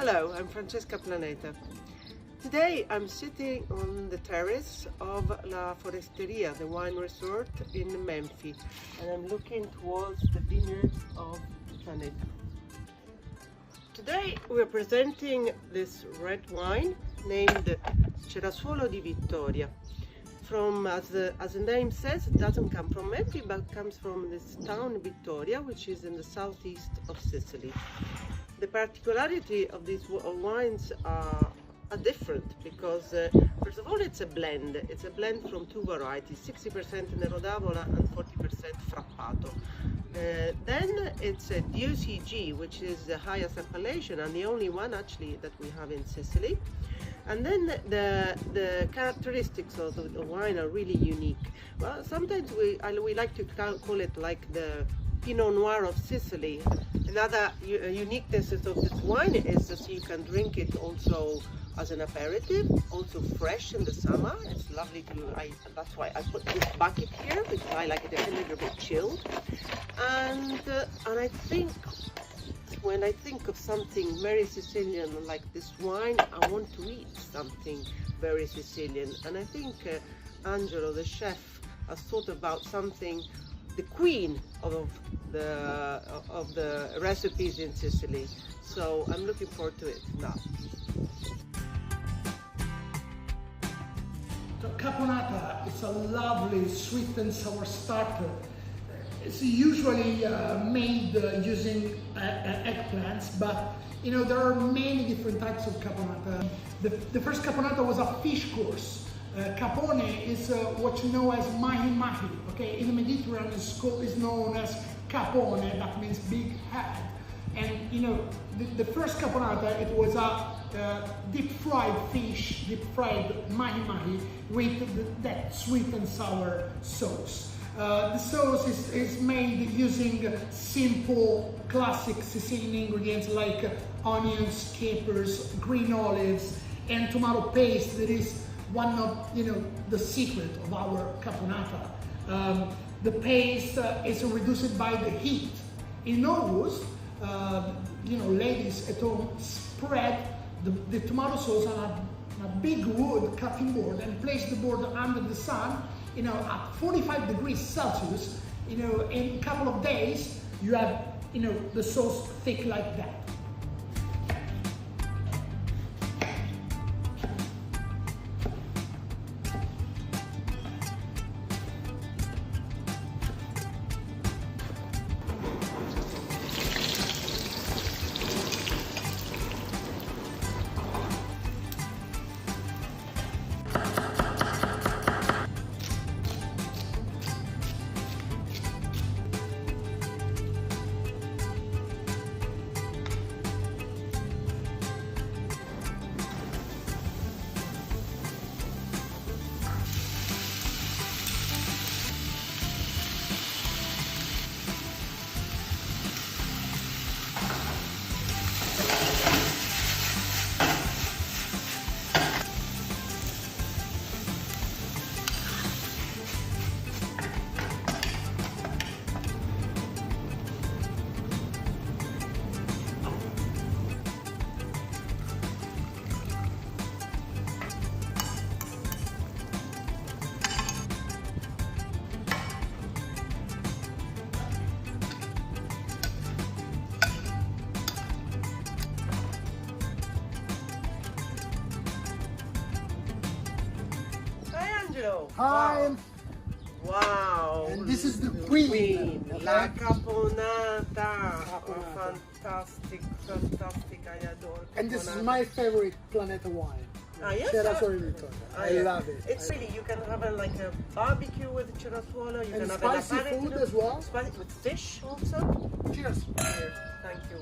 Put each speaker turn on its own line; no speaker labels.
Hello, I'm Francesca Planeta. Today I'm sitting on the terrace of La Foresteria, the wine resort in Memphis, and I'm looking towards the vineyards of Planeta. Today we're presenting this red wine named Cerasuolo di Vittoria. As the name says, it doesn't come from Memphis, but comes from this town Vittoria, which is in the southeast of Sicily. The particularity of these wines are different because, first of all, it's a blend. It's a blend from two varieties, 60% Nero d'Avola and 40% Frappato. Then it's a DOCG, which is the highest appellation and the only one actually that we have in Sicily. And then the characteristics of the wine are really unique. Well, sometimes we like to call it like the Pinot Noir of Sicily. Another uniqueness of this wine is that you can drink it also as an aperitif, also fresh in the summer. It's lovely that's why I put this bucket here, because I like it a little bit chilled. And I think when I think of something very Sicilian like this wine, I want to eat something very Sicilian. And I think Angelo, the chef, has thought about something, the queen of the recipes in Sicily. So I'm looking forward to it now.
So Caponata is a lovely sweet and sour starter. It's usually made using eggplants, but you know there are many different types of Caponata. The first Caponata was a fish course. Capone is what you know as mahi-mahi. Okay, in the Mediterranean is known as capone, that means big head. And you know the first Caponata, it was a deep fried fish, deep fried mahi-mahi with that sweet and sour sauce. The sauce is made using simple, classic Sicilian ingredients like onions, capers, green olives, and tomato paste. That is one of the secret of our Caponata. The paste is reduced by the heat. In August, ladies at home spread the tomato sauce on a big wood cutting board and place the board under the sun. At 45 degrees Celsius, in a couple of days, you have, the sauce thick like that. Hi.
Wow.
And this is the queen.
La Caponata. Oh, fantastic. I adore Caponata.
And this is my favorite Planeta wine.
Yes?
Cerasuolo di Vittoria. I love it.
It's really, you can have a barbecue with Cerasuolo. You
and
can have
spicy food as well.
Spicy with fish also.
Cheers.
Thank you.